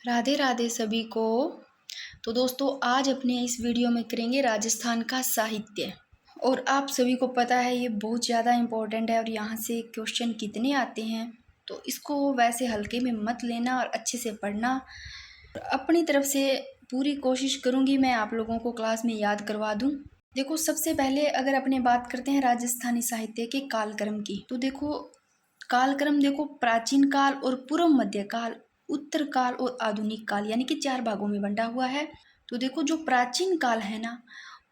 राधे राधे सभी को। तो दोस्तों आज अपने इस वीडियो में करेंगे राजस्थान का साहित्य। और आप सभी को पता है ये बहुत ज़्यादा इम्पोर्टेंट है और यहाँ से क्वेश्चन कितने आते हैं, तो इसको वैसे हल्के में मत लेना और अच्छे से पढ़ना। अपनी तरफ से पूरी कोशिश करूँगी मैं आप लोगों को क्लास में याद करवा दूँ। देखो सबसे पहले अगर अपने बात करते हैं राजस्थानी साहित्य के कालक्रम की, तो देखो कालक्रम देखो प्राचीन काल और पूर्व मध्य काल, उत्तर काल और आधुनिक काल, यानी कि 4 भागों में बंटा हुआ है। तो देखो जो प्राचीन काल है ना,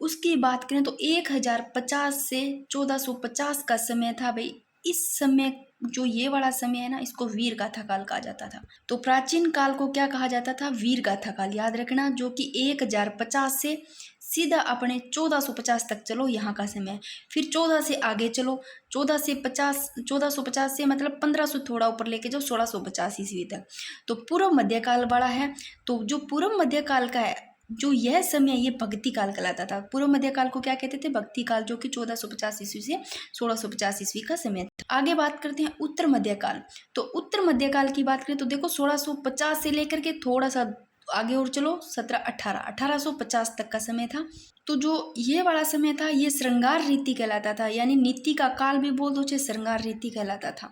उसकी बात करें तो 1050 से 1450 का समय था भाई। इस समय जो ये वाला समय है ना, इसको वीर गाथा काल कहा जाता था। तो प्राचीन काल को क्या कहा जाता था? वीर गाथा काल, याद रखना। जो कि 1050 से सीधा अपने 1450 तक चलो, यहाँ का समय। फिर 14 से आगे चलो, 1450 से मतलब 1500 थोड़ा ऊपर लेके जाओ 1650 ईस्वी तक, तो पूर्व मध्यकाल बड़ा है। तो जो पूर्व मध्यकाल का है, जो यह समय, ये भक्ति काल कहलाता था। पूर्व मध्यकाल को क्या कहते थे? भक्ति काल, जो कि 1450 ईस्वी से 1650 ईस्वी का समय था। आगे बात करते हैं उत्तर मध्यकाल। तो उत्तर मध्यकाल की बात करें तो देखो 1650 से लेकर के थोड़ा सा आगे और चलो 1850 तक का समय था। तो जो ये वाला समय था, ये श्रृंगार रीति कहलाता था, यानी नीति का काल भी बोल दो, चाहे श्रृंगार रीति कहलाता था।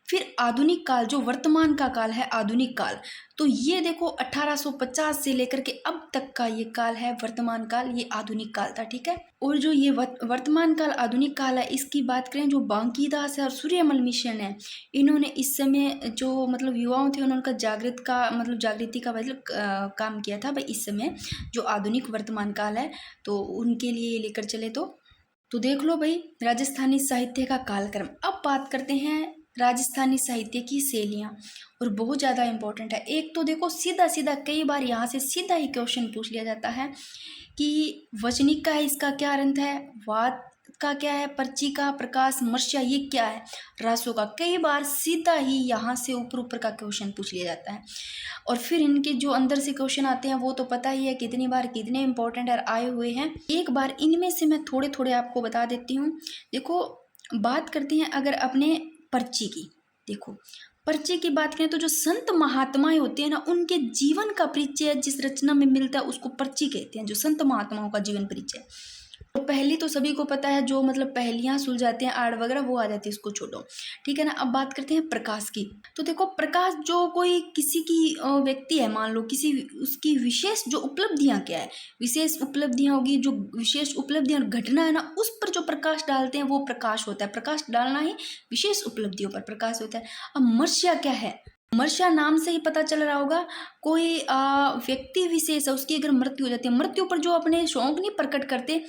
फिर आधुनिक काल, जो वर्तमान का काल है, आधुनिक काल, तो ये देखो 1850 से लेकर के अब तक का ये काल है, वर्तमान काल, ये आधुनिक काल था, ठीक है। और जो ये वर्तमान काल, आधुनिक काल है, इसकी बात करें, जो बांकीदास है और सूर्यमल मिशन है, इन्होंने इस समय जो मतलब युवाओं थे, उन्होंने जागृति का काम किया था भाई। इस समय जो आधुनिक वर्तमान काल है, तो उनके लिए लेकर चले। तो देख लो भाई राजस्थानी साहित्य का कालक्रम। अब बात करते हैं राजस्थानी साहित्य की शैलियाँ, और बहुत ज़्यादा इम्पोर्टेंट है। एक तो देखो सीधा सीधा कई बार यहाँ से सीधा ही क्वेश्चन पूछ लिया जाता है कि वचनिक का है, इसका क्या अर्थ है, वाद का क्या है, पर्ची का, प्रकाश, मर्ष्या, ये क्या है, रासों का। कई बार सीधा ही यहाँ से ऊपर ऊपर का क्वेश्चन पूछ लिया जाता है। और फिर इनके जो अंदर से क्वेश्चन आते हैं, वो तो पता ही है कितनी बार कितने इंपॉर्टेंट आए हुए हैं। एक बार इनमें से मैं थोड़े थोड़े आपको बता देती हूँ। देखो बात करते हैं अगर अपने पर्ची की। देखो पर्ची की बात करें तो जो संत महात्माएं होते हैं ना, उनके जीवन का परिचय जिस रचना में मिलता है, उसको पर्ची कहते हैं, जो संत महात्माओं का जीवन परिचय। तो पहली तो सभी को पता है, जो मतलब पहेलियां सुलझाते हैं, आड़ वगैरह, वो आ जाती है, इसको छोड़ो, ठीक है ना। अब बात करते हैं प्रकाश की। तो देखो प्रकाश, जो कोई किसी की व्यक्ति है, मान लो किसी, उसकी विशेष जो उपलब्धियां क्या है, विशेष उपलब्धियां होगी, जो विशेष उपलब्धियां और घटना है ना, उस पर जो प्रकाश डालते हैं, वो प्रकाश होता है। प्रकाश डालना ही विशेष उपलब्धियों पर प्रकाश होता है। अब मर्ष्या क्या है? मर्ष्या नाम से ही पता चल रहा होगा, कोई व्यक्ति विशेष है, उसकी अगर मृत्यु हो जाती है, मृत्यु पर जो अपने शौक नहीं प्रकट करते,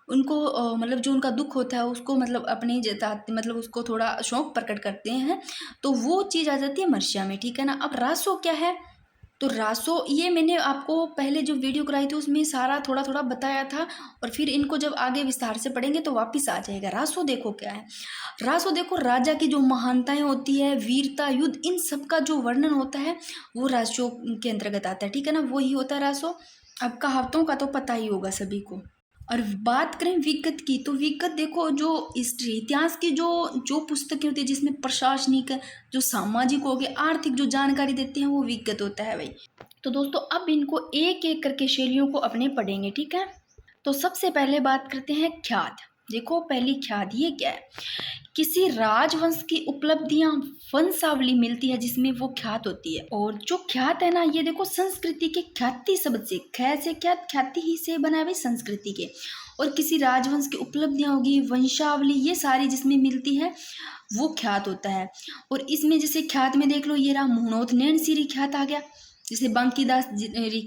उनको मतलब जो उनका दुख होता है, उसको मतलब अपने जताते, मतलब उसको थोड़ा शौक प्रकट करते हैं, तो वो चीज़ आ जाती है मर्ष्या में, ठीक है ना। अब रासो क्या है? तो रासो, ये मैंने आपको पहले जो वीडियो कराई थी उसमें सारा थोड़ा थोड़ा बताया था, और फिर इनको जब आगे विस्तार से पढ़ेंगे तो वापिस आ जाएगा। रासो देखो क्या है? रासो देखो राजा की जो महानताएं होती है, वीरता, युद्ध, इन सब का जो वर्णन होता है, वो रासो के अंतर्गत आता है, ठीक है ना, वही होता है रासो। अब कहावतों का तो पता ही होगा सभी को। और बात करें विगत की, तो विगत देखो जो हिस्ट्री, इतिहास की जो जो पुस्तकें होती है, जिसमें प्रशासनिक, जो सामाजिक हो गए, आर्थिक जो जानकारी देते हैं, वो विगत होता है भाई। तो दोस्तों अब इनको एक एक करके शैलियों को अपने पढ़ेंगे, ठीक है। तो सबसे पहले बात करते हैं ख्यात। देखो पहली ख्यात, ये क्या है? किसी राजवंश की उपलब्धियां, वंशावली मिलती है जिसमें वो ख्यात होती है। और जो ख्यात है ना, ये देखो संस्कृति के ख्याति शब्द से, ख्या से ख्यात, ख्याति ही से बना है संस्कृति के। और किसी राजवंश की उपलब्धियां होगी, वंशावली, ये सारी जिसमें मिलती है, वो ख्यात होता है। और इसमें जैसे ख्यात में देख लो, ये रहा मुहणोत नैन सिरी ख्यात आ गया, जैसे बांकीदास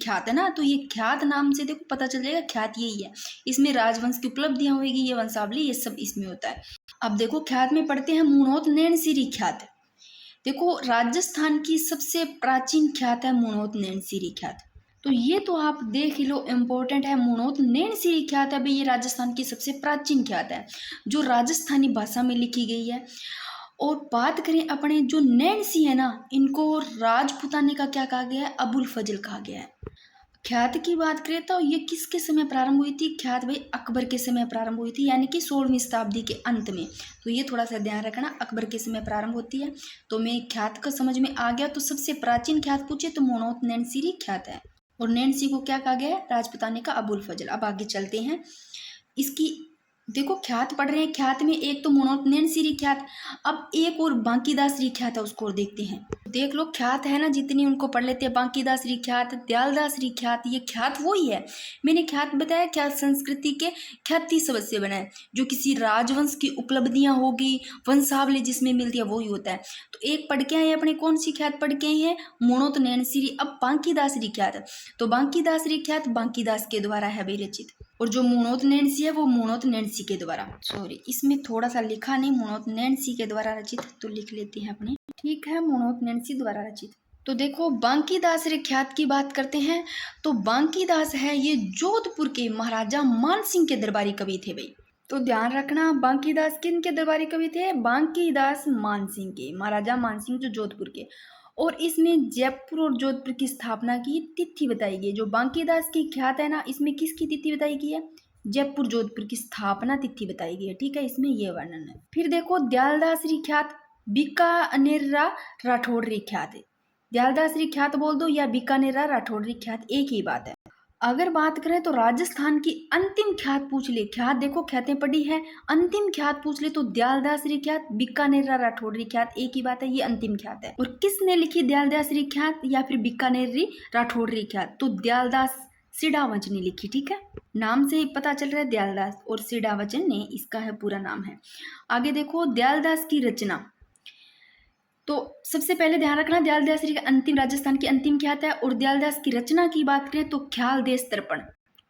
ख्यात है ना, तो ये ख्यात नाम से देखो पता चल जाएगा, ख्यात यही है। इसमें राजवंश की उपलब्धियां होगी, ये वंशावली, ये सब इसमें होता है। अब देखो ख्यात में पढ़ते हैं मुनोत नैन सिरी ख्यात। देखो राजस्थान की सबसे प्राचीन ख्यात है मुनोत नैन सिरी ख्यात। तो ये तो आप देख ही लो, इम्पोर्टेंट है। मुनोत नैन सिरी ख्यात है भाई, ये राजस्थान की सबसे प्राचीन ख्यात है, जो राजस्थानी भाषा में लिखी गई है। और बात करें अपने जो नैन सी है ना, इनको राजपुताने का क्या कहा गया है? अबुल फजल कहा गया है। ख्यात की बात करें तो ये किसके समय प्रारंभ हुई थी? ख्यात भाई अकबर के समय प्रारंभ हुई थी, यानी कि 16वीं शताब्दी के अंत में। तो ये थोड़ा सा ध्यान रखना, अकबर के समय प्रारंभ होती है। तो मैं ख्यात का समझ में आ गया। तो सबसे प्राचीन ख्यात पूछे तो मोनोत नैनसीरी ख्यात है, और नैन्सी को क्या कहा गया है? राजपुताने का अबुल फजल। अब आगे चलते हैं। इसकी देखो ख्यात पढ़ रहे हैं, ख्यात में एक तो मोनोत नैनसीरी ख्यात, अब एक और बांकीदास री ख्यात है, उसको और देखते हैं। देख लो ख्यात है ना, जितनी उनको पढ़ लेते हैं। बांकीदास री ख्यात, दयालदास री ख्यात, ये ख्यात वही है। मैंने ख्यात बताया, ख्यात संस्कृति के ख्याति शब्द से बना है। जो किसी राजवंश की उपलब्धियां होगी, वंशावली जिसमें मिलती है, वही होता है। तो एक पढ़ के आए अपने, कौन सी ख्यात पढ़ के आए हैं? मोनोत नैनसीरी। अब बांकीदास री ख्यात, तो बांकीदास री ख्यात बांकीदास के द्वारा है भाई रचित, और जो मोनोत नैन्सी है वो मोनोत नैन्सी के द्वारा, सॉरी इसमें थोड़ा सा लिखा नहीं, मोनोत नैन्सी के द्वारा रचित, तो लिख लेते हैं अपने, ठीक है, मोनोत नैन्सी द्वारा रचित। तो देखो बांकीदास रे ख्यात की बात करते हैं। तो बांकीदास है ये जोधपुर के महाराजा मानसिंह के दरबारी कवि थे भाई। तो ध्यान रखना, बांकीदास किन के दरबारी कवि थे? बांकीदास मानसिंह के, महाराजा मानसिंह जो जोधपुर के। और इसमें जयपुर और जोधपुर की स्थापना की तिथि बताई गई। जो बांकीदास की ख्यात है ना, इसमें किसकी तिथि बताई गई है? जयपुर जोधपुर की स्थापना तिथि बताई गई है, ठीक है, इसमें ये वर्णन है। फिर देखो दयालदास री ख्यात, बीकानेर राठौड़ री ख्यात है। दयालदास री ख्यात बोल दो या बीकानेर राठौड़ री ख्यात, एक ही बात है। अगर बात करें तो राजस्थान की अंतिम ख्यात पूछ ले, ख्यात देखो ख्यातें पढ़ी है, अंतिम ख्यात पूछ ले तो दयालदास री ख्यात, बीकानेर राठौड़ री ख्यात, एक ही बात है, ये अंतिम ख्यात है। और किसने लिखी दयालदास री ख्यात या फिर बीकानेर री राठौड़ री ख्यात? तो दयालदास सिडावच ने लिखी, ठीक है, नाम से ही पता चल रहा है दयालदास, और सिडावचन ने इसका है पूरा नाम है। आगे देखो दयालदास की रचना। तो सबसे पहले ध्यान रखना, दयालदास जी का अंतिम, राजस्थान की अंतिम ख्यात है। और दयालदास की रचना की बात करें तो ख्याल देश तर्पण।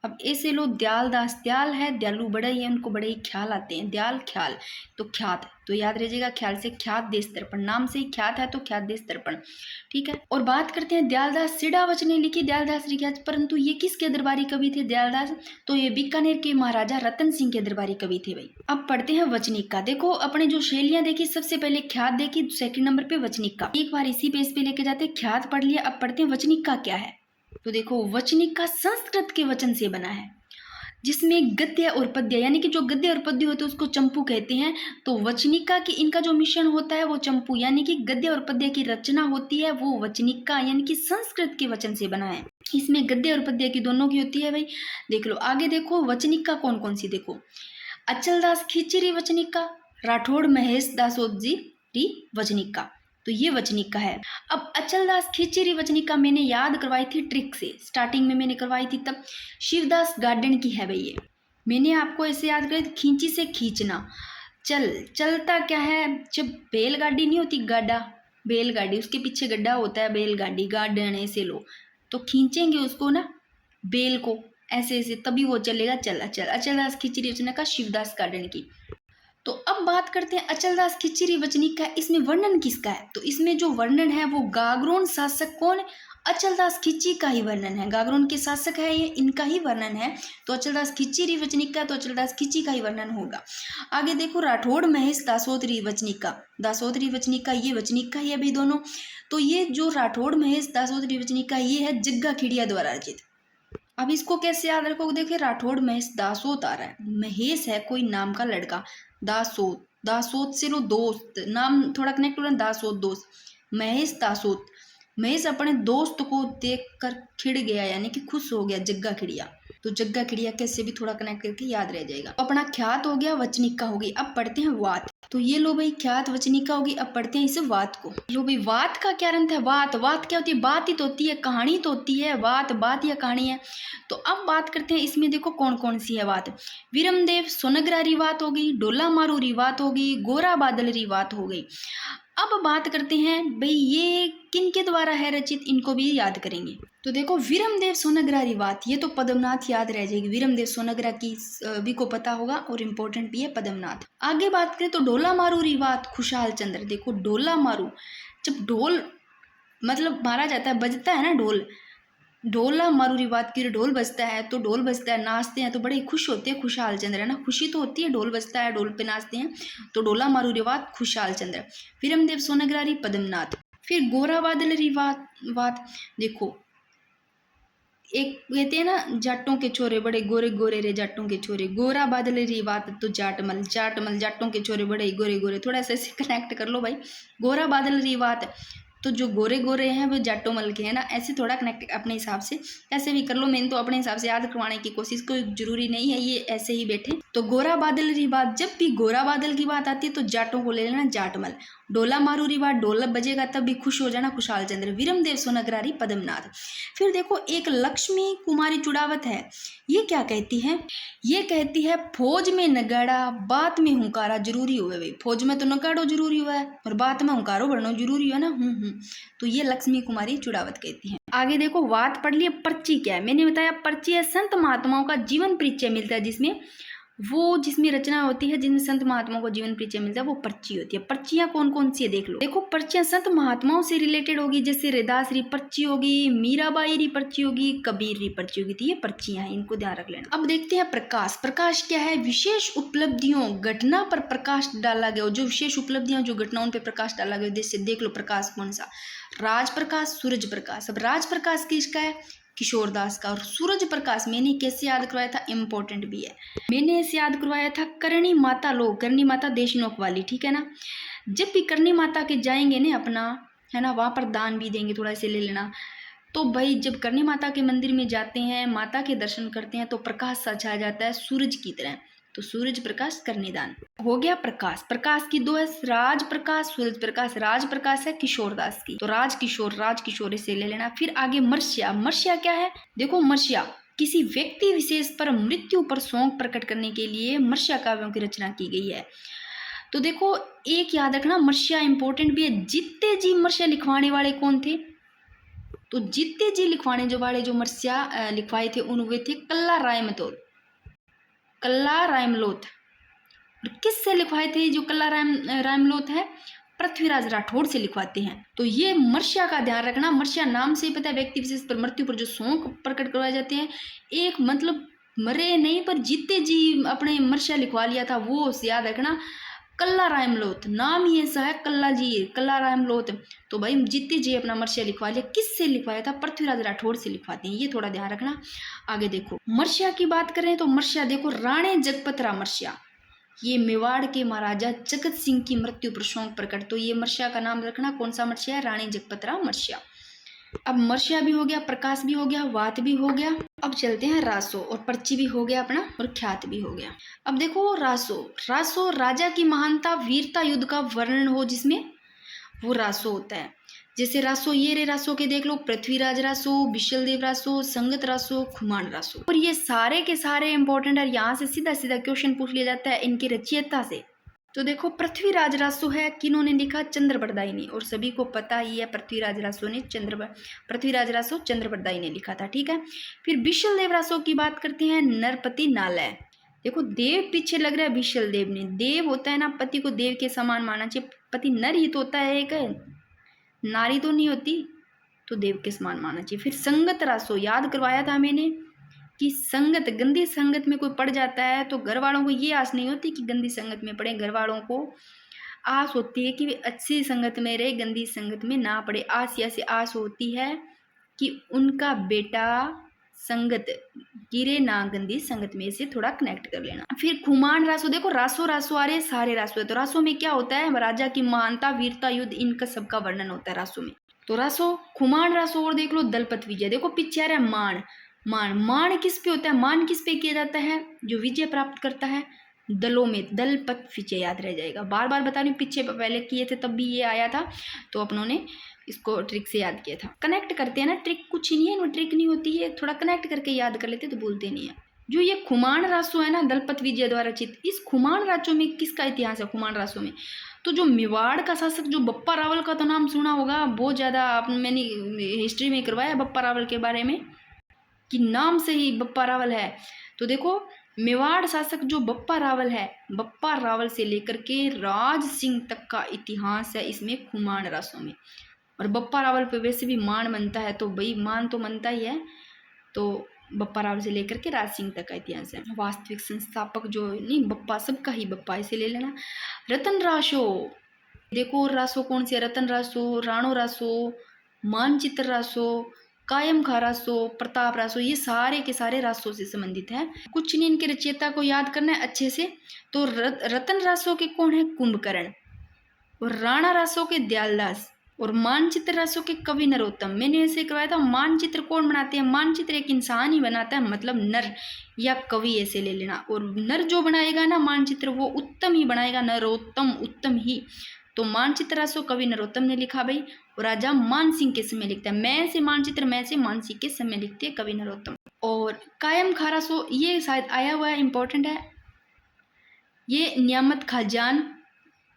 अब ऐसे लो, दयालदास, दयाल है, दयालु बड़ा ही है, उनको बड़े ही ख्याल आते हैं, दयाल ख्याल, तो ख्यात, तो याद रहिएगा ख्याल से ख्यात देश तर्पण, नाम से ही ख्यात है तो ख्यात देश तर्पण, ठीक है। और बात करते हैं दयालदास सिडावच ने लिखी दयालदास री ख्यात, परंतु ये किसके दरबारी कवि थे दयालदास? तो ये बीकानेर के महाराजा रतन सिंह के दरबारी कवि थे भाई। अब पढ़ते हैं वचनिक का। देखो अपने जो शैलियां देखी, सबसे पहले ख्यात देखी, सेकंड नंबर पे वचनिक का, एक बार इसी पेज पे लेके जाते, ख्यात पढ़ लिया, अब पढ़ते हैं वचनिक का क्या है। तो देखो वचनिक का संस्कृत के वचन से बना है, जिसमें गद्य और पद्य, यानी कि जो गद्य और पद्य होते हैं उसको चंपू कहते हैं। तो वचनिका की इनका जो मिश्रण होता है वो चंपू, यानी कि गद्य और पद्य की रचना होती है वो वचनिका, यानी कि संस्कृत के वचन से बना है। इसमें गद्य और पद्य की दोनों की होती है भाई। देख लो आगे, देखो वचनिका कौन कौन सी, देखो अचलदास खींची वचनिका, राठौड़ महेश दासोद जी री वचनिका, तो ये वचनिका है। अब अचलदास खींची वचनिका मैंने याद करवाई थी ट्रिक से, स्टार्टिंग में मैंने करवाई थी तब, शिवदास गार्डन की है भाई ये। मैंने आपको ऐसे याद कराई थी, खींची से खींचना, चल, चलता क्या है, जब बैलगाड़ी नहीं होती, गाड़ा, बैलगाड़ी, उसके पीछे गड्ढा होता है, बैलगाड़ी, गार्डन, ऐसे लो, तो खींचेंगे उसको ना, बेल को, ऐसे ऐसे, तभी वो चलेगा, चल अचल, अचलदास खींची रचना का, शिवदास गार्डन की। तो अब बात करते हैं अचलदास खींची वचनिक का, इसमें वर्णन किसका है? तो इसमें जो वर्णन है वो गागरोन शासक कौन? अचलदास खींची का ही वर्णन है, गागरोन के शासक है ये, इनका ही वर्णन है। तो अचलदास खींची वचनिक का, तो अचलदास खींची का ही वर्णन होगा। आगे देखो राठौड़ महेश दासोद वचनिक का, दासोद वचनिक का, ये वचनिक का ही है भाई दोनों। तो ये जो राठौड़ महेश दासोद वचनिक का, ये है जग्गा खिड़िया द्वारा रचित। अब इसको कैसे याद रखोगे? देखिए राठौड़ महेश दासोत आ रहा है, महेश है कोई नाम का लड़का, दासोत, दासोत से लो दोस्त, नाम थोड़ा कनेक्ट हो रहा है, दासोत दोस्त, महेश दासोत, महेश अपने दोस्त को देखकर खिड़ गया, यानी कि खुश हो गया, जग्गा खिड़िया, तो जग्गा खिड़िया कैसे भी थोड़ा कनेक्ट करके याद रह जाएगा। अपना ख्यात हो गया, वचनिका होगी। अब पढ़ते हैं वात। तो ये लो भाई ख्यात वचनिका होगी। अब पढ़ते हैं इसे वात को। लो भाई वात का क्या अर्थ है? वात, वात क्या होती है? बात ही तो होती है, कहानी तो होती है, वात बात या कहानी है। तो अब बात करते हैं इसमें, देखो कौन कौन सी है वात। वीरमदेव सोनग्रा री वात होगी, डोला मारू री वात होगी, गोरा बादल री वात हो गई। अब बात करते हैं भाई ये किन के द्वारा है रचित, इनको भी याद करेंगे। तो देखो वीरमदेव सोनग्रा री वात, ये तो पद्मनाथ याद रह जाएगी, वीरमदेव सोनग्रा की भी को पता होगा, और इम्पोर्टेंट भी है पद्मनाथ। आगे बात करें तो डोला मारू री वात खुशहाल चंद्र। देखो डोला मारू, जब ढोल मतलब मारा जाता है, बजता है ना ढोल, ढोला मारूरी बात की, ढोल बजता है तो ढोल बजता है, नाचते हैं तो बड़े खुश होते हैं, खुशहाल चंद्र है ना, खुशी तो होती है, ढोल बजता है, ढोल पे नाचते हैं, तो डोला मारूरी बात खुशहाल चंद्र। वीरमदेव सोनग्रारी पद्मनाथ। फिर गोरा बादल री वात, देखो एक कहते हैं ना, जाटों के छोरे बड़े गोरे गोरे रे जाटों के छोरे, गोरा बादल री बात तो जाटमल, जाटमल जाटों के छोरे बड़े गोरे गोरे, थोड़ा सा ऐसे कनेक्ट कर लो भाई। गोरा बादल री बात, तो जो गोरे गोरे हैं वो जाटो मल के हैं ना, ऐसे थोड़ा कनेक्ट अपने हिसाब से ऐसे भी कर लो। मैंने तो अपने हिसाब से याद करवाने की कोशिश, कोई जरूरी नहीं है ये ऐसे ही बैठे। तो गोरा बादल री बात, जब भी गोरा बादल की बात आती है तो जाटों को ले लेना जाटमल। डोला मारू री बात, ढोलक बजेगा तब भी खुश हो जाना खुशहाल चंद्र, विरम देव सोनग्रारी पद्मनाथ। फिर देखो एक लक्ष्मी कुमारी चुड़ावत है, ये क्या कहती है? ये कहती है फौज में नगाड़ा बात में हुंकारा जरूरी हुआ है। भाई फौज में तो नगाड़ो जरूरी हुआ है और बात में हुंकारो बढ़ना जरूरी है ना। तो ये लक्ष्मी कुमारी चुड़ावत कहती है। आगे देखो बात पढ़ लिए, पर्ची क्या है? मैंने बताया पर्ची है संत महात्माओं का जीवन परिचय मिलता है, जिसमें रचना होती है, जिनमें संत महात्माओं को जीवन परिचय मिलता है, वो पर्ची होती है। पर्चियां कौन कौन सी है देख लो। देखो पर्चियां संत महात्माओं से रिलेटेड होगी, जैसे रैदास री पर्ची होगी, मीराबाई री पर्ची होगी, कबीर री पर्ची होगी। तो ये पर्चियां हैं, इनको ध्यान रख लेना। अब देखते हैं प्रकाश। प्रकाश क्या है? विशेष उपलब्धियों घटना पर प्रकाश डाला गया, जो विशेष उपलब्धियां जो घटनाओं पर प्रकाश डाला गया, जैसे देख लो प्रकाश कौन सा, राज प्रकाश, सूरज प्रकाश। अब राज प्रकाश किसका है? किशोरदास का। और सूरज प्रकाश मैंने कैसे याद करवाया था, इंपॉर्टेंट भी है, मैंने ऐसे याद करवाया था करणी माता लो, करणी माता देशनोक वाली, ठीक है ना। जब भी करणी माता के जाएंगे ना अपना, है ना, वहां पर दान भी देंगे, थोड़ा से ले लेना। तो भाई जब करणी माता के मंदिर में जाते हैं, माता के दर्शन करते हैं, तो प्रकाश सा छा जाता है सूरज की तरह। तो सूरज प्रकाश करणी दान हो गया। प्रकाश, प्रकाश की दो है, राज प्रकाश, सूरज प्रकाश। राज प्रकाश है किशोरदास की, तो राज किशोर से ले लेना। फिर आगे मर्ष्या। मर्ष्या क्या है? देखो मर्ष्या किसी व्यक्ति विशेष पर मृत्यु पर शोक प्रकट करने के लिए मर्ष्या काव्यों की रचना की गई है। तो देखो एक याद रखना, मर्ष्या इंपॉर्टेंट भी है। जित्ते जी मर्ष्या लिखवाने वाले कौन थे? तो जित्ते जी लिखवाने जो वाले जो मर्ष्या लिखवाए थे उन वे थे कल्ला रायमतोल, कल्ला रायमलोथ। और किससे लिखवाए थे जो कल्ला रायमलोथ है? पृथ्वीराज राठौड़ से लिखवाते हैं। तो ये मर्ष्या का ध्यान रखना। मर्ष्या नाम से ही पता है व्यक्ति विशेष पर मृत्यु पर जो शोक प्रकट करवाए जाते हैं। एक मतलब मरे नहीं पर जीते जी अपने मर्ष्या लिखवा लिया था, वो याद रखना। कल्ला रायमलोथ नाम ही ऐसा है, कल्ला जी, कल्ला रायमलोथ। तो भाई जीते जी अपना मर्ष्या लिखवा लिया। किससे लिखवाया था? पृथ्वीराज राठौड़ से लिखवाते हैं, ये थोड़ा ध्यान रखना। आगे देखो मर्ष्या की बात करें तो मर्ष्या देखो राणे जगपतरा मर्ष्या, ये मेवाड़ के महाराजा जगत सिंह की मृत्यु पर शोक प्रकट। तो ये मर्ष्या का नाम रखना, कौन सा मर्ष्या है? रानी जगपतरा मर्ष्या। अब मर्ष्या भी हो गया, प्रकाश भी हो गया, वात भी हो गया। अब चलते हैं रासो, और पर्ची भी हो गया अपना, और ख्यात भी हो गया। अब देखो रासो। रासो राजा की महानता वीरता युद्ध का वर्णन हो जिसमें, वो रासो होता है। जैसे रासो ये रे रासो के देख लो, पृथ्वीराज रासो, विशल देव रासो, संगत रासो, खुमान रासो। और ये सारे के सारे इंपॉर्टेंट है, यहाँ से सीधा सीधा क्वेश्चन पूछ लिया जाता है इनके रचयिता से। तो देखो पृथ्वीराज रासो है, किन्होंने लिखा? चंद्रबरदाई ने, और सभी को पता ही है पृथ्वीराज रासो चंद्रबरदाई ने लिखा था, ठीक है। फिर विशल देव रासो की बात करते हैं, नरपति नालय। देखो देव पीछे लग रहा है विशल देव ने, देव होता है ना, पति को देव के समान मानना चाहिए, पति नर ही तो होता है, एक नारी तो नहीं होती, तो देव के समान मानना चाहिए। फिर संगत रासो याद करवाया था मैंने कि संगत, गंदी संगत में कोई पड़ जाता है तो घर वालों को ये आस नहीं होती कि गंदी संगत में पड़े, घर वालों को आस होती है कि वे अच्छी संगत में रहे, गंदी संगत में ना पड़े। आस ऐसी आस होती है कि उनका बेटा संगत गिरे ना गंदी संगत में, से थोड़ा कनेक्ट कर लेना। फिर खुमान रासो, देखो रासो रासो आ रहे सारे रासो है, तो रासो में क्या होता है? राजा की महानता वीरता युद्ध इनका सबका वर्णन होता है रासो में। तो रासो खुमान रासो। और देख लो दलपत विजय, देखो पीछे आ रहा है मान। मान किस पे होता है? मान किस पे किया जाता है? जो विजय प्राप्त करता है दलों में, दलपत विजय याद रह जाएगा। बार बार बता रही हूँ, पीछे पहले किए थे तब भी ये आया था, तो अपनों ने इसको ट्रिक से याद किया था। कनेक्ट करते हैं ना, ट्रिक कुछ नहीं है, वो ट्रिक नहीं होती है, थोड़ा कनेक्ट करके याद कर लेते तो भूलते नहीं है। जो ये खुमान रासो है ना, दलपत विजय द्वारा रचित, इस खुमान रासो में किसका इतिहास है? खुमान रासो में तो जो मेवाड़ का शासक जो बप्पा रावल का तो नाम सुना होगा, बहुत ज़्यादा मैंने हिस्ट्री में करवाया बप्पा रावल के बारे में, कि नाम से ही बप्पा रावल है। तो देखो मेवाड़ शासक जो बप्पा रावल है, बप्पा रावल से लेकर के राज सिंह तक का इतिहास है इसमें खुमान रासो में। और बप्पा रावल पे वैसे भी मान बनता है, तो भाई मान तो बनता ही है, तो बप्पा रावल से लेकर के राज सिंह तक का इतिहास है। वास्तविक संस्थापक जो नहीं, बप्पा सबका ही बप्पा, इसे ले लेना। रतन रासो, देखो रासो कौन सी है? रतन रासो, राणो रासो, मानचित्र रासो, कायम खा रासो, प्रताप रासो, ये सारे के सारे रासों से संबंधित है। कुछ नहीं, इनके रचयिता को याद करना है अच्छे से। तो रतन रासो के कौन है? कुंभकर्ण। और राणा रासो के दयालदास। और मानचित्र रासो के कवि नरोत्तम। मैंने ऐसे करवाया था, मानचित्र कौन बनाते हैं? मानचित्र एक इंसान ही बनाता है, मतलब नर या कवि ऐसे ले लेना। और नर जो बनाएगा ना मानचित्र, वो उत्तम ही बनाएगा, नरोत्तम, उत्तम ही। तो मानचित्र रासो कवि नरोत्तम ने लिखा भाई। और राजा मान सिंह के समय लिखता है। मैं से मानचित्र, मैं से मान सिंह के समय लिखते हैं कवि नरोत्तम। और कायम खा रासो, ये शायद आया हुआ है, इंपॉर्टेंट है। ये नियामत खाजान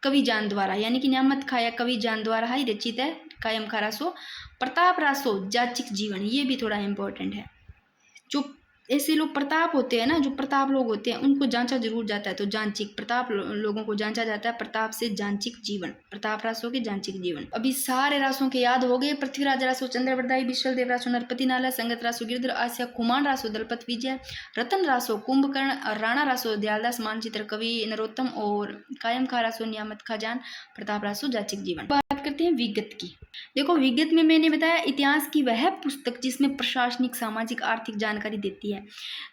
कवि जान द्वारा, यानी कि नियामत खा या कवि जान द्वारा ही रचित है कायम खा रासो। प्रताप रासो जाचिक जीवन, ये भी थोड़ा इंपॉर्टेंट है। जो ऐसे लोग प्रताप होते हैं ना, जो प्रताप लोग होते हैं, उनको जांचा जरूर जाता है। तो जांचिक प्रताप लोगों को जांचा जाता है, प्रताप से जांचिक जीवन, प्रताप रासो के जांचिक जीवन। अभी सारे रासों के याद हो गए। पृथ्वीराज रासो चंद्रवरदाई, विश्वल देव रासो नरपति नाला, संगत रासो गिरधर आस्या, कुमार रासो दलपत विजय, रतन रासो कुंभकर्ण, राणा रासो दयालदास, मानचित्र कवि नरोत्तम, और कायम खा रासो नियामत खाजान, प्रताप रासो जाचिक जीवन। बात करते हैं विगत की। देखो, विगत में मैंने बताया इतिहास की वह पुस्तक जिसमें प्रशासनिक, सामाजिक, आर्थिक जानकारी देती है।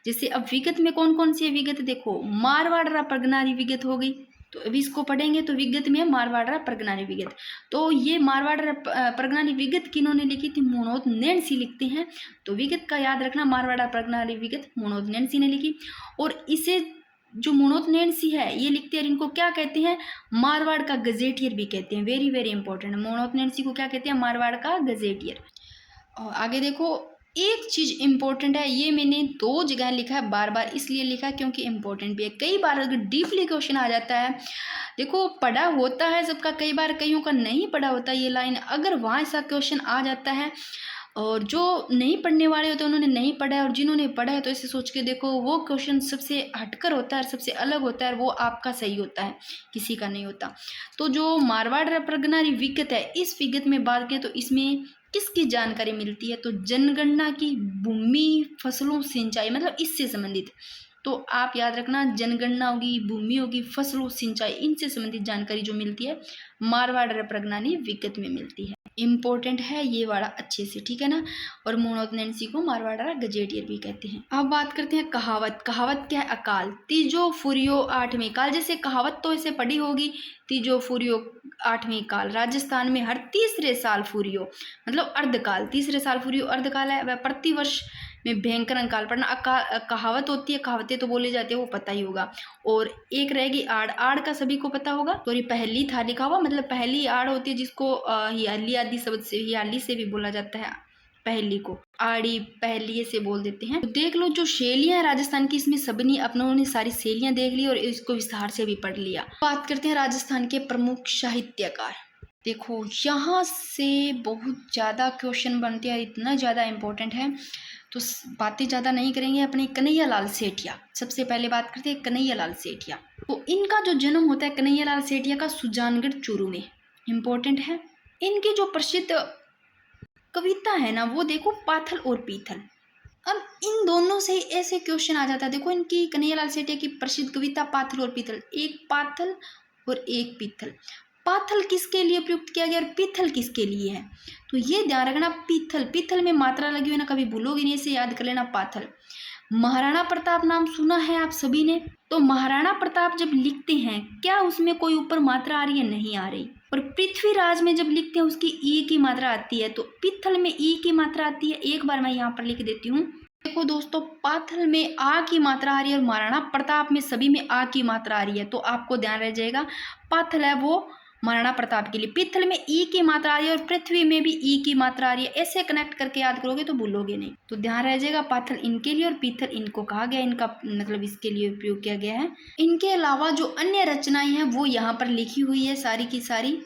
जैसे अब विगत में कौन कौन सी है विगत? देखो, मारवाड़ परगनारी विगत हो गई, तो अभी इसको पढ़ेंगे। तो विगत में मारवाड़ परगनारी विगत। तो ये मारवाड़ परगनारी विगत किन्होंने लिखी थी? मोनोद नैणसी लिखते हैं। तो विगत का याद रखना, मारवाड़ परगनारी विगत मोनोद नैणसी ने लिखी। और इसे जो मोनोद नैणसी है ये लिखते हैं, इनको क्या कहते हैं? मारवाड़ का गजेटियर भी कहते हैं। Very very important. Muhnot Nainsi को क्या कहते हैं? मारवाड़ का गजेटियर। और आगे देखो, एक चीज इंपॉर्टेंट है, ये मैंने 2 जगह लिखा है, बार बार इसलिए लिखा है क्योंकि इंपॉर्टेंट भी है। कई बार अगर डीपली क्वेश्चन आ जाता है, देखो पढ़ा होता है सबका, कई बार कईयों का नहीं पढ़ा होता ये लाइन, अगर वहाँ ऐसा क्वेश्चन आ जाता है और जो नहीं पढ़ने वाले होते हैं उन्होंने नहीं पढ़ा है, और जिन्होंने पढ़ा है तो ऐसे सोच के देखो वो क्वेश्चन सबसे हटकर होता है, सबसे अलग होता है, और वो आपका सही होता है, किसी का नहीं होता। तो जो मारवाड़ परगनारी विगत है, इस विगत में बात करें तो इसमें किसकी जानकारी मिलती है? तो जनगणना की, भूमि, फसलों, सिंचाई, मतलब इससे संबंधित। तो आप याद रखना, जनगणना होगी, भूमि होगी, फसलों, सिंचाई, इनसे संबंधित जानकारी जो मिलती है मारवाड़ परगनारी विगत में मिलती है। इम्पोर्टेंट है ये वाला अच्छे से, ठीक है ना। और मोनोद नैणसी को मारवाड़ा गजेटियर भी कहते हैं। अब बात करते हैं कहावत। कहावत क्या है? अकाल, तीजो फुरियो आठवें काल। जैसे कहावत तो ऐसे पढ़ी होगी, तीजो फुरियो आठवें काल, राजस्थान में हर तीसरे साल फुरियो, मतलब अर्धकाल, तीसरे साल फुरियो अर्धकाल है। वह प्रतिवर्ष में भयंकर अंकाल पड़ना कहावत होती है। कहावतें तो बोली जाती है, वो पता ही होगा। और एक रहेगी आड़। आड़ का सभी को पता होगा, सॉरी पहली था लिखा हुआ, मतलब पहली आड़ होती है जिसको हियाली आदि शब्द से, हियाली से भी बोला जाता है। पहली को आड़ी, पहली से बोल देते हैं। तो देख लो जो शैलियां हैं राजस्थान की, इसमें सबनी अपनों ने सारी शैलियां देख ली और इसको विस्तार से भी पढ़ लिया। बात करते हैं राजस्थान के प्रमुख साहित्यकार। देखो यहाँ से बहुत ज़्यादा क्वेश्चन बनते हैं, इतना ज़्यादा इम्पोर्टेंट है, तो बातें ज़्यादा नहीं करेंगे। अपने कन्हैया लाल सेठिया, सबसे पहले बात करते हैं कन्हैया लाल सेठिया। तो इनका जो जन्म होता है कन्हैया लाल सेठिया का सुजानगढ़ चूरू में, इम्पोर्टेंट है। इनकी जो प्रसिद्ध कविता है ना, वो देखो पाथल और पीथल। अब इन दोनों से ऐसे क्वेश्चन आ जाता है। देखो इनकी कन्हैया लाल सेठिया की प्रसिद्ध कविता पाथल और पीथल, एक पाथल और एक पीथल। पाथल किसके लिए प्रयुक्त किया गया और पीथल किसके लिए है? तो ये ध्यान रखना, पीथल, पीथल में मात्रा लगी हुई ना, कभी भूलोगे नहीं, इसे याद कर लेना। पाथल, महाराणा प्रताप नाम सुना है आप सभी ने, तो महाराणा प्रताप जब लिखते हैं, क्या उसमें कोई ऊपर मात्रा आ रही है? नहीं आ रही। और पृथ्वीराज में जब लिखते हैं उसकी ई की मात्रा आती है, तो पीथल में ई की मात्रा आती है। एक बार मैं यहाँ पर लिख देती हूँ। देखो दोस्तों, पाथल में आ की मात्रा आ रही है और महाराणा प्रताप में सभी में आ की मात्रा आ रही है, तो आपको ध्यान रह जाएगा पाथल है वो महाराणा प्रताप के लिए, पीथल में ई की मात्रा आ रही है और पृथ्वी में भी ई की मात्रा आ रही है। ऐसे कनेक्ट करके याद करोगे तो भूलोगे नहीं। तो ध्यान रह जाएगा, पाथल इनके लिए और पीथल इनको कहा गया, इनका मतलब इसके लिए उपयोग किया गया है। इनके अलावा जो अन्य रचनाएं हैं वो यहाँ पर लिखी हुई है सारी की सारी,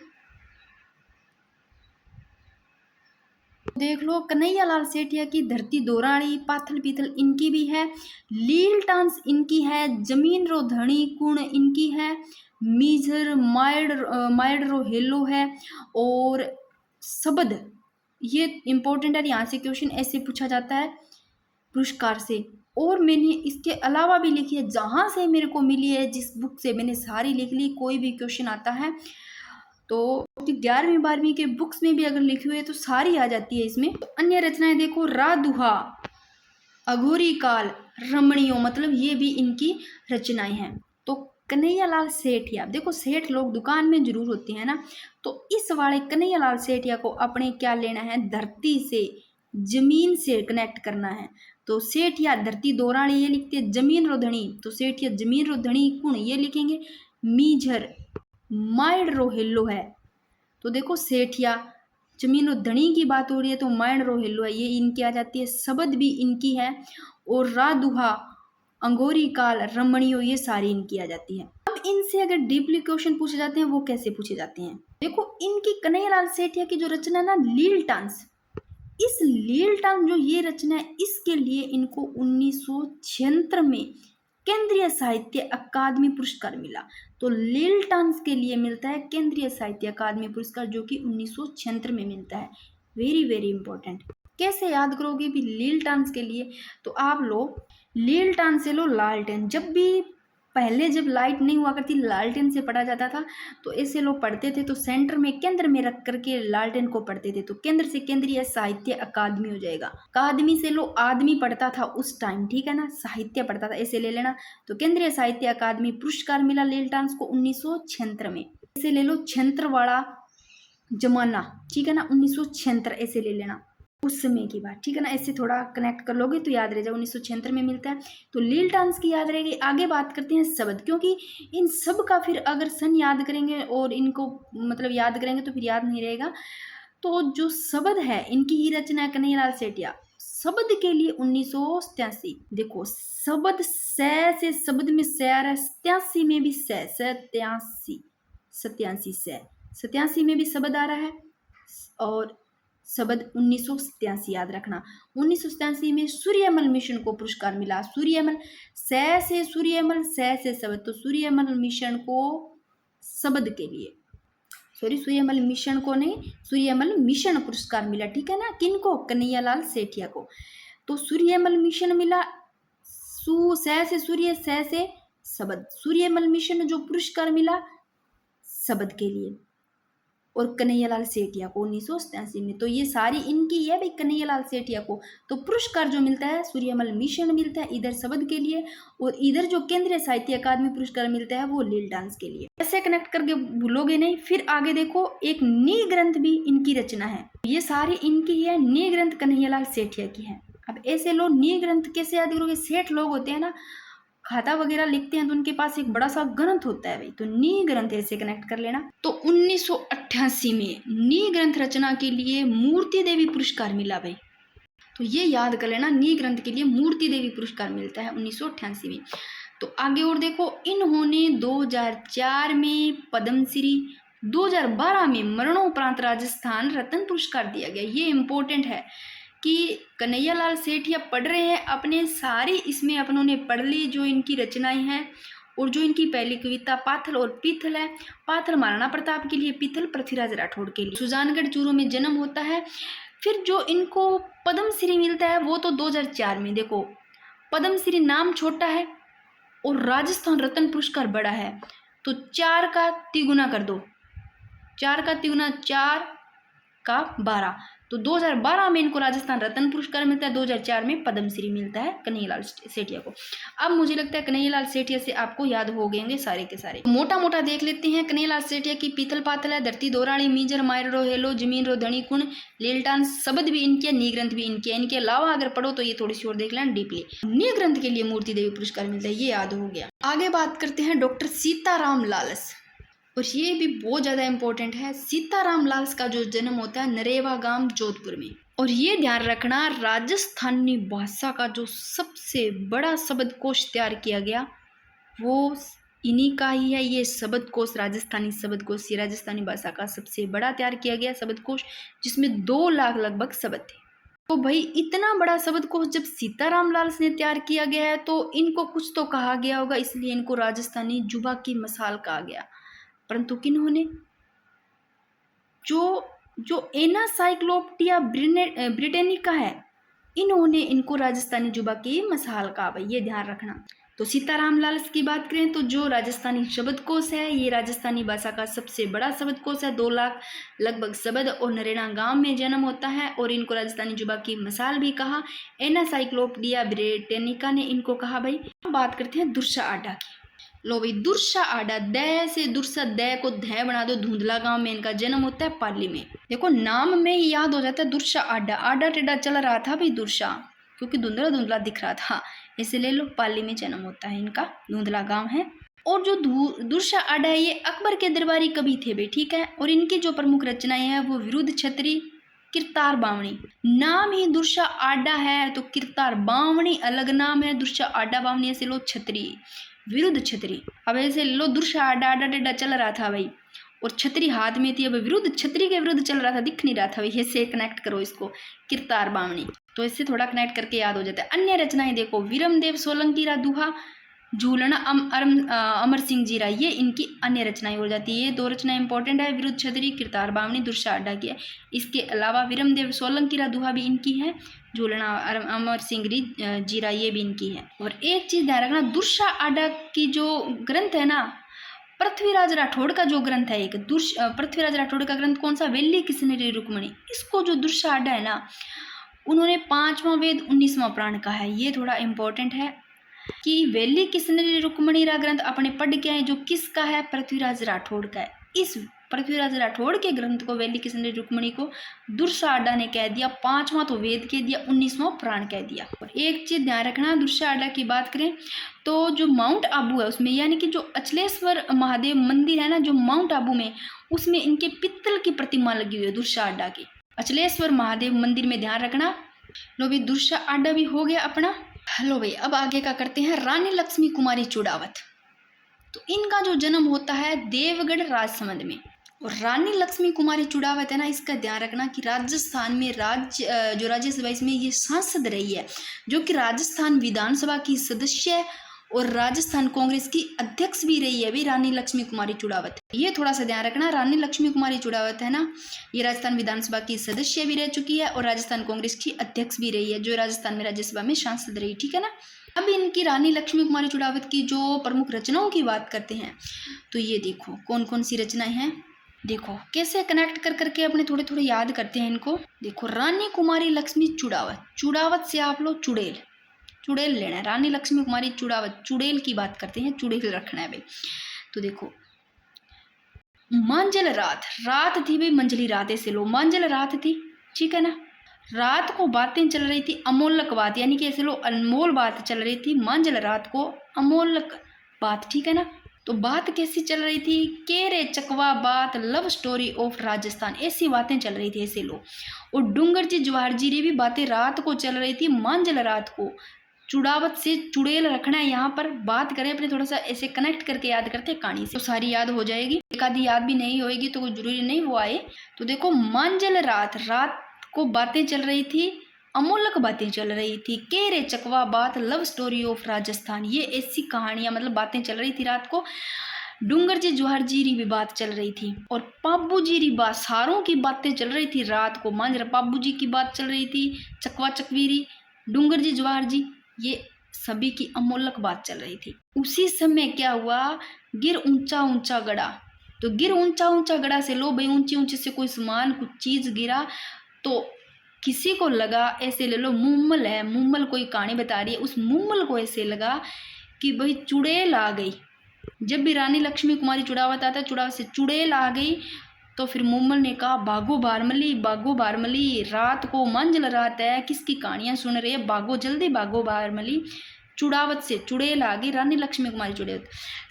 देख लो। कन्हैया लाल सेठिया की धरती दोराड़ी, पाथल पीथल इनकी भी है। लील टांस इनकी है। जमीन रो धनी कुण इनकी है। मीझर माइड रो हेलो है। और शब्द, ये इंपॉर्टेंट है, यहाँ से क्वेश्चन ऐसे पूछा जाता है पुरस्कार से। और मैंने इसके अलावा भी लिखी है, जहाँ से मेरे को मिली है, जिस बुक से मैंने सारी लिख ली, कोई भी क्वेश्चन आता है तो 11वीं 12वीं के बुक्स में भी अगर लिखी हुई है तो सारी आ जाती है इसमें। तो अन्य रचनाएं देखो, रादुहा, अघोरी काल, रमणीयो, मतलब ये भी इनकी रचनाएं हैं। तो कन्हैयालाल सेठिया, देखो सेठ लोग दुकान में जरूर होते हैं ना, तो इस वाले कन्हैयालाल सेठिया को अपने क्या लेना है, धरती से, जमीन से कनेक्ट करना है। तो सेठिया धरती दोराणी ये लिखते हैं, जमीन रोधणी तो सेठिया जमीन रोधणी कुण ये लिखेंगे, मीझर माइड रो हिल्लो है। तो देखो सेठिया जमीन और धनी की बात हो रही है तो माइंड रो हिल्लो है, ये इनकी आ जाती है। शब्द भी इनकी है। और रादुहा, अंगोरी काल, रमणीयो, ये सारी इनकी आ जाती है। अब इनसे अगर डीपली क्वेश्चन पूछे जाते हैं वो कैसे पूछे जाते हैं, देखो इनकी कन्हैयालाल सेठिया की जो रचना है ना, लील टांस, इस लील टांस जो ये रचना है इसके लिए इनको 1976 में केंद्रीय साहित्य अकादमी पुरस्कार मिला। तो लील टांस के लिए मिलता है केंद्रीय साहित्य अकादमी पुरस्कार, जो कि 1976 में मिलता है। Very very important. कैसे याद करोगे भी लील टांस के लिए, तो आप लो लील टांस से लो लालटेन। जब भी पहले जब लाइट नहीं हुआ करती लालटेन से पढ़ा जाता था, तो ऐसे लोग पढ़ते थे, तो सेंटर में केंद्र में रख करके लालटेन को पढ़ते थे। तो केंद्र से केंद्रीय साहित्य अकादमी हो जाएगा। अकादमी से लो आदमी पढ़ता था उस टाइम, ठीक है ना, साहित्य पढ़ता था, ऐसे ले लेना। तो केंद्रीय साहित्य अकादमी पुरस्कार मिला लील टांस को 1976 में। ऐसे ले लो छंत्र वाला जमाना, ठीक है ना, 1976 ऐसे ले लेना, उस समय की बात, ठीक है ना। ऐसे थोड़ा कनेक्ट कर लोगे तो याद रह जाए, 1976 में मिलता है। तो लील टांस की याद रहेगी। आगे बात करते हैं शब्द, क्योंकि इन सब का फिर अगर सन याद करेंगे और इनको मतलब याद करेंगे तो फिर याद नहीं रहेगा। तो जो शब्द है इनकी ही रचना है कन्हैयालाल सेठिया। शब्द के लिए 1987, देखो शब्द से शब्द में से आ रहा है, 87 में भी से, 87 में भी शब्द आ रहा है। और शब्द 1987 याद रखना। 1987 में सूर्यमल मिशन को पुरस्कार मिला। सूर्यमल से सूर्यमल से शब्द, तो सूर्यमल मिशन को शब्द के लिए, सॉरी सूर्यमल मिशन को नहीं, सूर्यमल मिशन पुरस्कार मिला, ठीक है ना। किनको, कन्हैयालाल सेठिया को। तो सूर्यमल मिशन मिला, से सूर्य, से शब्द, सूर्यमल मिशन जो पुरस्कार मिला शब्द के लिए, और कन्हैयालाल सेठिया को 1987 में। तो ये सारी इनकी है भाई कन्हैयालाल सेठिया को। तो पुरस्कार जो मिलता है सूर्यमल मिशन मिलता है इधर शब्द के लिए, और इधर जो केंद्रीय साहित्य अकादमी पुरस्कार मिलता है वो लील डांस के लिए। ऐसे कनेक्ट करके भूलोगे नहीं। फिर आगे देखो, एक नी ग्रंथ भी इनकी रचना है। ये सारी इनकी है। नी ग्रंथ कन्हैयालाल सेठिया की है। अब ऐसे लोग नी ग्रंथ कैसे याद करोगे, सेठ लोग होते हैं ना, खाता वगैरह लिखते हैं तो उनके पास एक बड़ा सा ग्रंथ होता है भाई, तो नी ग्रंथ ऐसे कनेक्ट कर लेना। तो 1988 में नी ग्रंथ रचना के लिए मूर्ति देवी पुरस्कार मिला भाई, तो ये याद कर लेना, नी ग्रंथ के लिए मूर्ति देवी पुरस्कार मिलता है 1988 में। तो आगे और देखो, इन्होंने 2004 में पद्मश्री, 2012 में मरणोपरांत राजस्थान रत्न पुरस्कार दिया गया। ये इंपॉर्टेंट है कि कन्हैयालाल सेठिया पढ़ रहे हैं अपने, सारी इसमें अपनों ने पढ़ ली जो इनकी रचनाएं हैं। और जो इनकी पहली कविता पाथल और पीथल है, पाथल महाराणा प्रताप के लिए, पीथल पृथ्वीराज राठौड़ के लिए। सुजानगढ़ चूरू में जन्म होता है। फिर जो इनको पद्मश्री मिलता है वो तो 2004 में। देखो पद्मश्री नाम छोटा है और राजस्थान रत्न पुरस्कार बड़ा है, तो 4 का तिगुना कर दो, 4 का तिगुना 4 का 12, तो 2012 में इनको राजस्थान रत्न पुरस्कार मिलता है, 2004 में पद्मश्री मिलता है कन्हैयालाल सेठिया को। अब मुझे लगता है कन्हैयालाल सेठिया से आपको याद हो गए होंगे सारे के सारे। मोटा मोटा देख लेते हैं। कन्हैयालाल सेठिया की पीतल पातल है, धरती दोराणी, मीजर मायर रो हेलो, जमीन रो धणी कुण, लीलटान, शब्द भी इनके, नी ग्रंथ भी इनके। इनके अलावा अगर पढ़ो तो ये थोड़ी सी और देख लेना डीपली। नी ग्रंथ के लिए मूर्ति देवी पुरस्कार मिलता है, ये याद हो गया। आगे बात करते हैं डॉक्टर सीताराम लालस, और ये भी बहुत ज़्यादा इंपॉर्टेंट है। सीताराम लालस का जो जन्म होता है नरेवा गांव जोधपुर में, और ये ध्यान रखना राजस्थानी भाषा का जो सबसे बड़ा शब्दकोश तैयार किया गया वो इन्हीं का ही है। ये शब्दकोश, राजस्थानी शब्दकोश, ये राजस्थानी भाषा का सबसे बड़ा तैयार किया गया शब्दकोश, जिसमें 2 लाख लगभग शब्द थे। तो भाई इतना बड़ा शब्दकोश जब सीताराम लालस ने तैयार किया गया है तो इनको कुछ तो कहा गया होगा, इसलिए इनको राजस्थानी जुबा की मसाल कहा गया। परंतु किन्होंने, जो एनासाइक्लोपीडिया ब्रिटेनिका है, इन्होंने इनको राजस्थानी जुबा की मसाल कहा भाई, ये ध्यान रखना। तो सीताराम लाल की बात करें तो जो राजस्थानी शब्दकोश है, ये राजस्थानी भाषा का सबसे बड़ा शब्दकोश है। 2 लाख लगभग शब्द और नरेना गांव में जन्म होता है और इनको राजस्थानी जुबा की मिसाल भी कहा। एनासाइक्लोपीडिया ब्रिटेनिका ने इनको कहा। भाई बात करते हैं दुर्सा आडा की। लो भाई, दुर्सा आडा, द से दुर्सा, द को ध बना दो। धुंधला गांव में इनका जन्म होता है, पाली में। देखो नाम में ही याद हो जाता है दुर्सा आडा, आडा टेढ़ा चल रहा था भाई दुर्सा, क्योंकि धुंधला धुंधला दिख रहा था, इसे ले लो। पाली में जन्म होता है इनका, धुंधला गांव है। और जो दुर्सा आडा है ये अकबर के दरबारी कवि थे भाई, ठीक है। और इनकी जो प्रमुख रचनाएं हैं वो विरुद्ध छतरी, किरतार बावणी। नाम ही दुर्सा आडा है तो किरतार बावणी अलग नाम है, दुर्सा आडा बावणी ऐसे लो छतरी, विरुद्ध छतरी। अब ऐसे लो दुर्सा आडा, आडा टेढ़ा चल रहा था भाई और छतरी हाथ में थी। अब विरुद्ध, छतरी के विरुद्ध चल रहा था, दिख नहीं रहा था भाई, ऐसे कनेक्ट करो इसको, किरतार बावणी। तो इससे थोड़ा कनेक्ट करके याद हो जाता है। अन्य रचनाएं देखो, विरमदेव सोलंकी रा दुहा, झूलना अमर सिंह जीरा, ये इनकी अन्य रचनाएं हो जाती है। ये 2 रचनाएं इंपॉर्टेंट है, विरुद्ध छतरी, किरतार बावनी, दुर्सा आडा की है। इसके अलावा विरमदेव सोलंकी रा दुहा भी इनकी है, झूलना अमर सिंह जीरा ये भी इनकी है। और एक चीज ध्यान रखना, दुर्सा आडा की जो ग्रंथ है ना, पृथ्वीराज राठौड़ का जो ग्रंथ है एक, पृथ्वीराज राठौड़ का ग्रंथ कौन सा, वेली किसने रुक्मणी, इसको जो दुर्सा आडा है ना, उन्होंने 5वां वेद 19वां प्राण का है। ये थोड़ा इंपॉर्टेंट है कि वेली किसने रुक्मणी रा ग्रंथ अपने पढ़ के आए, जो किसका है, पृथ्वीराज राठौड़ का है। इस पृथ्वीराज राठौड़ के ग्रंथ को, वेली किसने रुक्मणी को, दुर्सा आडा ने कह दिया 5वां तो वेद कह दिया, 19वां प्राण कह दिया। और एक चीज ध्यान रखना, दुर्सा आडा की बात करें तो जो माउंट आबू है उसमें, यानी कि जो अचलेश्वर महादेव मंदिर है ना, जो माउंट आबू में, उसमें इनके पित्तल की प्रतिमा लगी हुई है दुर्सा आडा की, अचलेश्वर महादेव मंदिर में, ध्यान रखना। लो भाई, दुर्सा आडा भी हो गया अपना। हेलो भाई, अब आगे का करते हैं, रानी लक्ष्मी कुमारी चुड़ावत। तो इनका जो जन्म होता है देवगढ़ राजसमंद में। और रानी लक्ष्मी कुमारी चुड़ावत है ना, इसका ध्यान रखना कि राजस्थान में जो राज्यसभा इसमें ये सांसद रही है, जो कि राजस्थान विधानसभा की सदस्य है और राजस्थान कांग्रेस की अध्यक्ष भी रही है भी रानी लक्ष्मी कुमारी चुड़ावत। ये थोड़ा सा ध्यान रखना, रानी लक्ष्मी कुमारी चुड़ावत है ना, ये राजस्थान विधानसभा की सदस्य भी रह चुकी है और राजस्थान कांग्रेस की अध्यक्ष भी रही है, जो राजस्थान में राज्यसभा में सांसद रही, ठीक है ना। अब इनकी रानी लक्ष्मी कुमारी चुड़ावत की जो प्रमुख रचनाओं की बात करते हैं तो ये देखो कौन कौन सी रचनाएं हैं। देखो कैसे कनेक्ट कर करके अपने थोड़े थोड़े याद करते हैं इनको। देखो, रानी कुमारी लक्ष्मी चुड़ावत, चुड़ावत से आप लोग चुड़ैल, चुड़ैल लेना है। रानी लक्ष्मी कुमारी चुड़ावत, चुड़ैल की बात करते हैं, चुड़ैल रखना है भाई। तो देखो, मांझल रात, रात थी भाई, मंझली रात ऐसे लो, मांझल रात थी, ठीक है ना। रात को बातें चल रही थी, अमोलक बात, यानी कि ऐसे लो अनमोल बात चल रही थी, मांझल रात को अमोलक बात, ठीक है ना। तो बात कैसी चल रही थी, केरे चकवा बात, लव स्टोरी ऑफ राजस्थान, ऐसी बातें चल रही थी ऐसे लो। और डूंगर जी जवाहर जी री भी बातें रात को चल रही थी, मांझल रात को। चुड़ावत से चुड़ैल रखना है यहाँ पर। बात करें अपने थोड़ा सा ऐसे कनेक्ट करके याद करते हैं कहानी से, तो सारी याद हो जाएगी। एक आधी याद भी नहीं होएगी तो कोई जरूरी नहीं वो आए। तो देखो, मांझल रात, रात को बातें चल रही थी, अमोलक बातें चल रही थी, केरे चकवा बात, लव स्टोरी ऑफ राजस्थान, ये ऐसी कहानियां मतलब बातें चल रही थी रात को। डूंगर जी जवाहर जी री भी बात चल रही थी और पाबू जी री बात, सारों की बातें चल रही थी रात को। मांझर पाबू जी की बात चल रही थी, चकवा चकवीरी, डूंगर जी जवाहर जी, ये सभी की अमोलक बात चल रही थी। उसी समय क्या हुआ, गिर ऊंचा ऊंचा गड़ा। तो गिर ऊंचा ऊंचा गड़ा से लो भाई, ऊंचे ऊंचे से कोई सामान कुछ चीज गिरा तो किसी को लगा, ऐसे ले लो मुम्मल है, मुम्मल कोई कहानी बता रही है, उस मुम्मल को ऐसे लगा कि भाई चुड़ैल आ गई। जब भी रानी लक्ष्मी कुमारी चुड़ावत आता, चुड़ावत से चुड़ैल आ गई, तो फिर मुम्मल ने कहा भागो बारमली, भागो बारमली, रात को मंझल रात है, किसकी कहानियां सुन रहे हैं, भागो जल्दी भागो बारमली। चुड़ावत से चुड़ैल आ गई, रानी लक्ष्मी कुमारी चुड़ैल।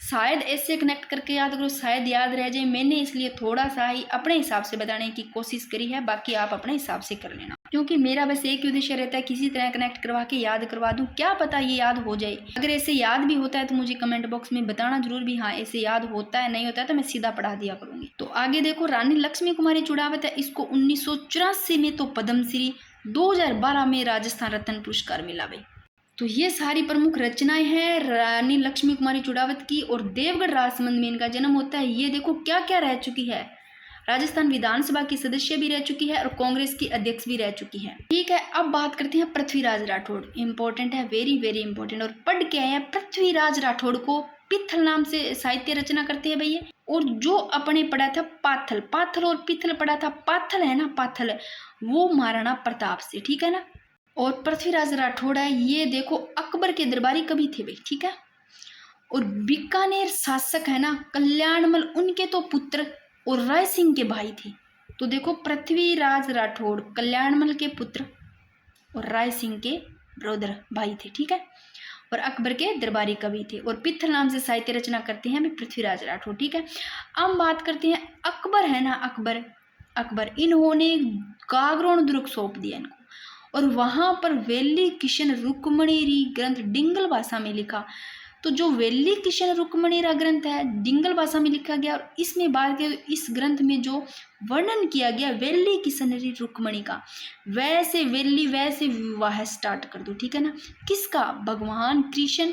शायद ऐसे कनेक्ट करके याद करो, शायद याद रह जाए। मैंने इसलिए थोड़ा सा ही अपने हिसाब से बताने की कोशिश करी है, बाकी आप अपने हिसाब से कर लेना, क्योंकि मेरा बस एक ही उद्देश्य रहता है किसी तरह कनेक्ट करवा के याद करवा दूं, क्या पता ये याद हो जाए। अगर ऐसे याद भी होता है तो मुझे कमेंट बॉक्स में बताना जरूर भी, हाँ ऐसे याद होता है, नहीं होता है तो मैं सीधा पढ़ा दिया करूंगी। तो आगे देखो, रानी लक्ष्मी कुमारी चुड़ावत है, इसको 1984 में तो पद्मश्री, 2012 में राजस्थान रत्न पुरस्कार मिला भाई। तो ये सारी प्रमुख रचनाएं हैं रानी लक्ष्मी कुमारी चुड़ावत की। और देवगढ़ राजसमंद में इनका जन्म होता है। ये देखो क्या क्या रह चुकी है, राजस्थान विधानसभा की सदस्य भी रह चुकी है और कांग्रेस की अध्यक्ष भी रह चुकी है। ठीक है, अब बात करते हैं पृथ्वीराज राठौड़। इंपॉर्टेंट है, वेरी वेरी इंपॉर्टेंट। और पढ़ के आए हैं पृथ्वीराज राठौड़ को पित्थल नाम से साहित्य रचना करते हैं भैया। और जो अपने पढ़ा था पाथल, पाथल और पित्थल पढ़ा था। पाथल है ना, पाथल वो महाराणा प्रताप से, ठीक है ना। और पृथ्वीराज राठौड़ है ये देखो अकबर के दरबारी कवि थे भाई, ठीक है। और बीकानेर शासक है ना कल्याणमल, उनके तो पुत्र और राय सिंह के भाई थे। तो देखो पृथ्वीराज राठौड़ कल्याणमल के पुत्र और राय सिंह के ब्रदर भाई थे, ठीक है। और अकबर के दरबारी कवि थे और पित्थल नाम से साहित्य रचना करते हैं अभी पृथ्वीराज राठौड़, ठीक है। अब बात करते हैं अकबर है ना, अकबर इन्होंने गागरोन दुर्ग सौंप दिया इनको और वहां पर वेली किशन रुक्मणी ग्रंथ डिंगल भाषा में लिखा। तो जो वेली किशन रुक्मणी ग्रंथ है डिंगल भाषा में लिखा गया और इसमें बात के इस ग्रंथ में जो वर्णन किया गया वेली किशन रुक्मणी का, वैसे वेली वैसे विवाह स्टार्ट कर दो, ठीक है ना। किसका? भगवान कृष्ण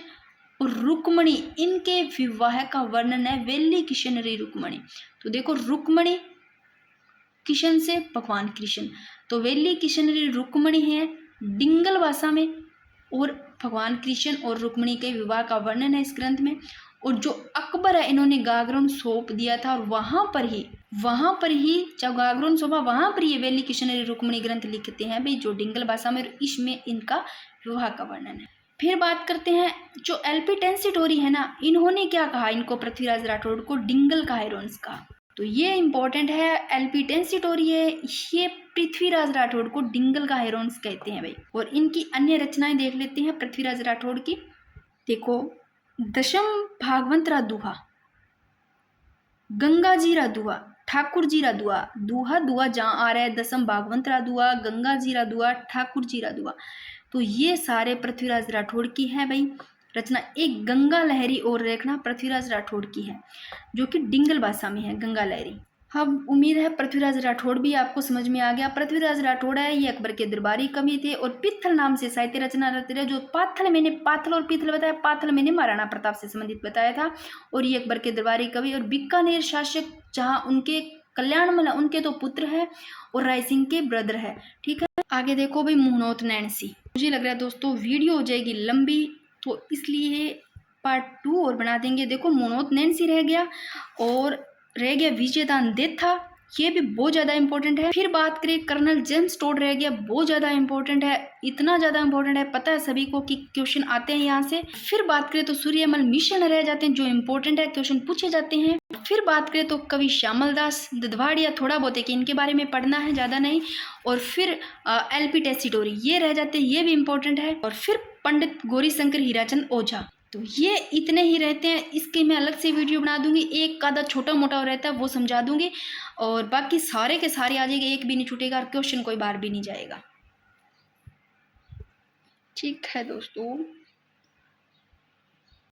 और रुक्मणी, इनके विवाह का वर्णन है वेली किशन रुक्मणी। तो देखो रुक्मणी किशन से भगवान कृष्ण, तो वेली किशन रुक्मणी है डिंगल भाषा में और भगवान कृष्ण और रुक्मणी के विवाह का वर्णन है इस ग्रंथ में। और जो अकबर है इन्होंने गागरोन सौंप दिया था और वहां पर ही जब गागरोन सौंपा वहां पर ये वेली किशन रुक्मणी ग्रंथ लिखते हैं भाई जो डिंगल भाषा में, और इसमें इनका विवाह का वर्णन है। फिर बात करते हैं जो एलपी टेंसिटोरी है ना, इन्होंने क्या कहा इनको पृथ्वीराज राठौड़ को डिंगल का हेरोन्स का। तो ये इंपॉर्टेंट है, एलपी टेंसिटोरी है ये पृथ्वीराज राठौड़ को डिंगल का हेरोन्स कहते हैं भाई। और इनकी अन्य रचनाएं देख लेते हैं पृथ्वीराज राठौड़ की। देखो दशम भागवंतरा दुहा, गंगा जीरा दुआ, ठाकुर जीरा दुआ, दुहा दुआ जहाँ आ रहा है दशम भागवंतरा दुआ, गंगा जीरा दुआ, ठाकुर जीरा दुआ। तो ये सारे पृथ्वीराज राठौड़ की है भाई रचना। एक गंगा लहरी और रचना पृथ्वीराज राठौड़ की है जो कि डिंगल भाषा में है, गंगा लहरी। अब उम्मीद है पृथ्वीराज राठौड़ भी आपको समझ में आ गया। पृथ्वीराज राठौड़ है ये अकबर के दरबारी कवि थे और पित्थल नाम से साहित्य रचना करते रहे। जो पाथल और पित्थल बताया, पाथल मैंने महाराणा प्रताप से संबंधित बताया था और ये अकबर के दरबारी कवि और बीकानेर शासक जहाँ उनके कल्याणमल उनके तो पुत्र है और राय सिंह के ब्रदर है, ठीक है। आगे देखो भाई मुहनोत नैणसी। मुझे लग रहा है दोस्तों वीडियो हो जाएगी लंबी तो इसलिए पार्ट 2 और बना देंगे। देखो मुहनोत नैणसी रह गया और रह गया विजयदान देथा, ये भी बहुत ज़्यादा इंपॉर्टेंट है। फिर बात करें कर्नल जेम्स टोड रह गया, बहुत ज़्यादा इंपॉर्टेंट है, इतना ज़्यादा इंपॉर्टेंट है पता है सभी को कि क्वेश्चन आते हैं यहाँ से। फिर बात करें तो सूर्यमल मिशन रह जाते हैं जो इंपॉर्टेंट है, क्वेश्चन पूछे जाते हैं। फिर बात करें तो कवि श्यामल दास ददवाड़िया, थोड़ा बहुत है कि इनके बारे में पढ़ना है, ज़्यादा नहीं। और फिर एलपी टेंसिटोरी ये रह जाते हैं, ये भी इंपॉर्टेंट है। और फिर पंडित गौरीशंकर हीराचंद ओझा, तो ये इतने ही रहते हैं। इसके मैं अलग से वीडियो बना दूंगी, एक आधा छोटा मोटा रहता है वो समझा दूंगी और बाकी सारे के सारे आ जाएंगे, एक भी नहीं छूटेगा और क्वेश्चन कोई बार भी नहीं जाएगा। ठीक है दोस्तों।